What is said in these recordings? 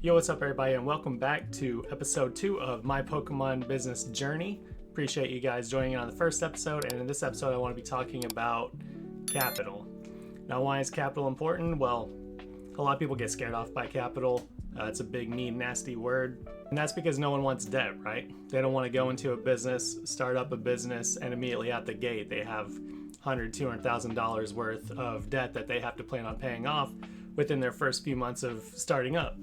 Yo, what's up everybody, and welcome back to episode 2 of my Pokemon business journey. Appreciate you guys joining in on the first episode, and in this episode I want to be talking about capital. Now, why is capital important? Well, a lot of people get scared off by capital. It's a big, mean, nasty word, and that's because no one wants debt, right? They don't want to go into a business, start up a business, and immediately out the gate they have $100,000, $200,000 worth of debt that they have to plan on paying off within their first few months of starting up.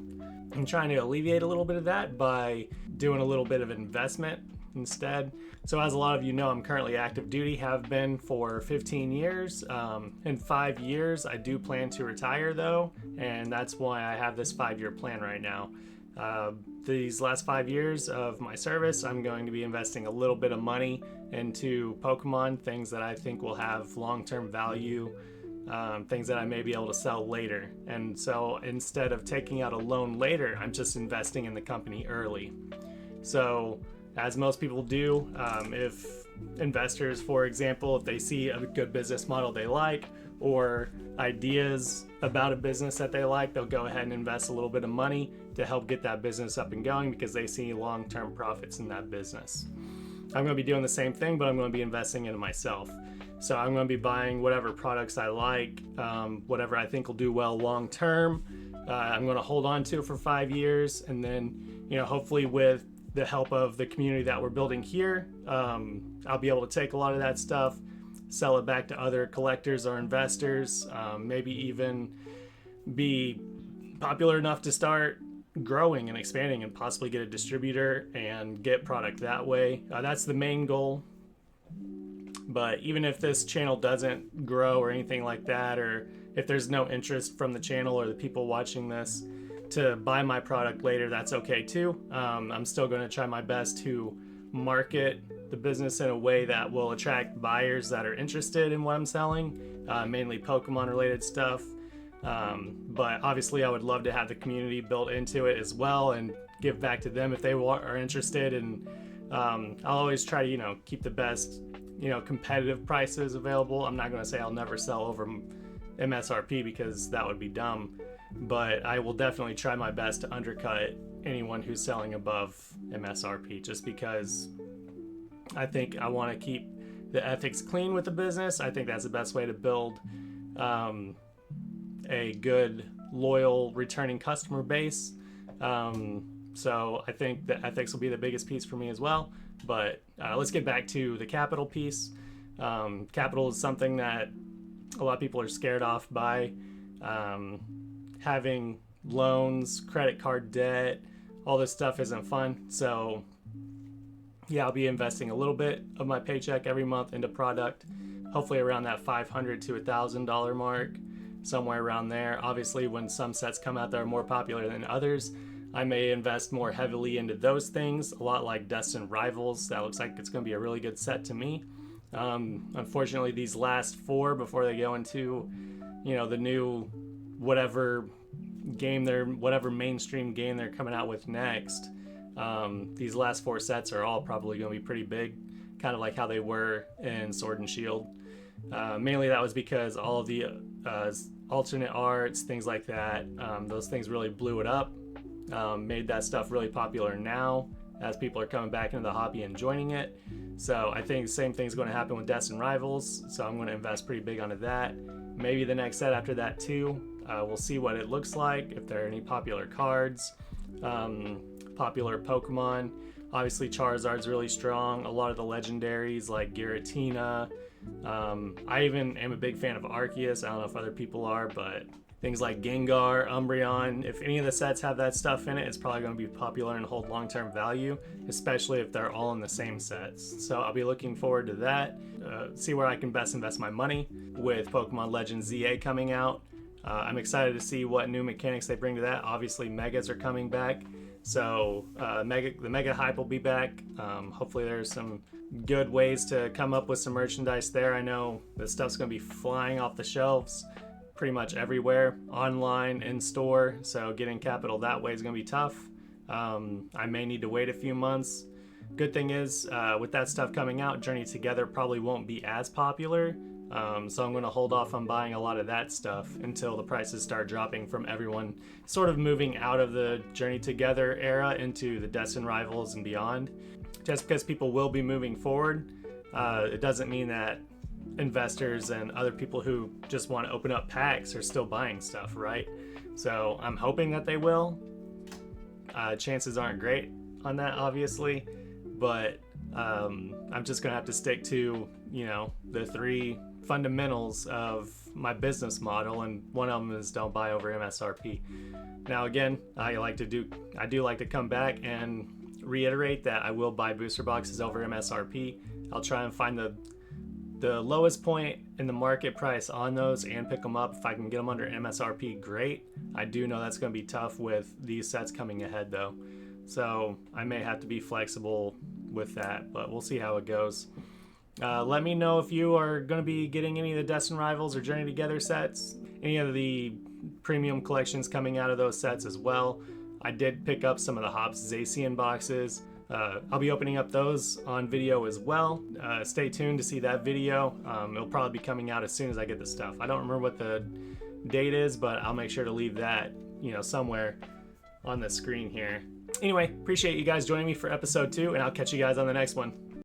I'm trying to alleviate a little bit of that by doing a little bit of investment instead. So as a lot of you know, I'm currently active duty, have been for 15 years. In 5 years, I do plan to retire though, and that's why I have this 5-year plan right now. These last 5 years of my service, I'm going to be investing a little bit of money into Pokemon, things that I think will have long-term value, things that I may be able to sell later. And so instead of taking out a loan later, I'm just investing in the company early. So as most people do, if investors, for example, if they see a good business model they like or ideas about a business that they like, they'll go ahead and invest a little bit of money to help get that business up and going because they see long-term profits in that business. I'm going to be doing the same thing, but I'm going to be investing into myself. So I'm going to be buying whatever products I like, whatever I think will do well long term. I'm going to hold on to it for 5 years, and then, hopefully with the help of the community that we're building here, I'll be able to take a lot of that stuff, sell it back to other collectors or investors, maybe even be popular enough to start growing and expanding and possibly get a distributor and get product that way. That's the main goal. But even if this channel doesn't grow or anything like that, or if there's no interest from the channel or the people watching this to buy my product later, that's okay too. I'm still going to try my best to market the business in a way that will attract buyers that are interested in what I'm selling, mainly Pokemon related stuff. But obviously I would love to have the community built into it as well and give back to them if they are interested. And I'll always try to, keep the best, competitive prices available. I'm not going to say I'll never sell over MSRP because that would be dumb, but I will definitely try my best to undercut anyone who's selling above MSRP, just because I think I want to keep the ethics clean with the business. I think that's the best way to build a good, loyal, returning customer base. So I think the ethics will be the biggest piece for me as well. But let's get back to the capital piece. Capital is something that a lot of people are scared off by. Having loans, credit card debt, all this stuff isn't fun. So yeah, I'll be investing a little bit of my paycheck every month into product, hopefully around that $500 to $1,000 mark, somewhere around there. Obviously, when some sets come out that are more popular than others, I may invest more heavily into those things, a lot like Destined Rivals. That looks like it's going to be a really good set to me. Unfortunately, these last 4 before they go into, the new whatever mainstream game they're coming out with next, these last 4 sets are all probably going to be pretty big, kind of like how they were in Sword and Shield. Mainly that was because all of the alternate arts, things like that, those things really blew it up. Made that stuff really popular now as people are coming back into the hobby and joining it. So I think the same thing's going to happen with Destined Rivals, so I'm going to invest pretty big onto that. Maybe the next set after that too. We'll see what it looks like, if there are any popular cards, popular Pokemon. Obviously Charizard's really strong. A lot of the legendaries like Giratina. I even am a big fan of Arceus. I don't know if other people are, but things like Gengar, Umbreon, if any of the sets have that stuff in it, it's probably going to be popular and hold long-term value, especially if they're all in the same sets. So I'll be looking forward to that. See where I can best invest my money with Pokemon Legends ZA coming out. I'm excited to see what new mechanics they bring to that. Obviously, Megas are coming back, so the Mega hype will be back. Hopefully there's some good ways to come up with some merchandise there. I know this stuff's going to be flying off the shelves pretty much everywhere, online, in store, so getting capital that way is going to be tough. I may need to wait a few months. Good thing is, with that stuff coming out, Journey Together probably won't be as popular. So I'm going to hold off on buying a lot of that stuff until the prices start dropping from everyone sort of moving out of the Journey Together era into the Destined Rivals and beyond. Just because people will be moving forward, it doesn't mean that investors and other people who just want to open up packs are still buying stuff, right? So I'm hoping that they will. Chances aren't great on that, obviously, but I'm just gonna have to stick to, you know, the 3 fundamentals of my business model, and one of them is don't buy over MSRP. Now again, I do like to come back and reiterate that I will buy booster boxes over MSRP. I'll try and find the lowest point in the market price on those and pick them up. If I can get them under MSRP, great. I do know that's going to be tough with these sets coming ahead though, so I may have to be flexible with that, but we'll see how it goes. Let me know if you are going to be getting any of the Destined Rivals or Journey Together sets, any of the premium collections coming out of those sets as well. I did pick up some of the Hops Zacian boxes. I'll be opening up those on video as well. Stay tuned to see that video. It'll probably be coming out as soon as I get the stuff. I don't remember what the date is, but I'll make sure to leave that, you know, somewhere on the screen here. Anyway, appreciate you guys joining me for episode 2, and I'll catch you guys on the next one.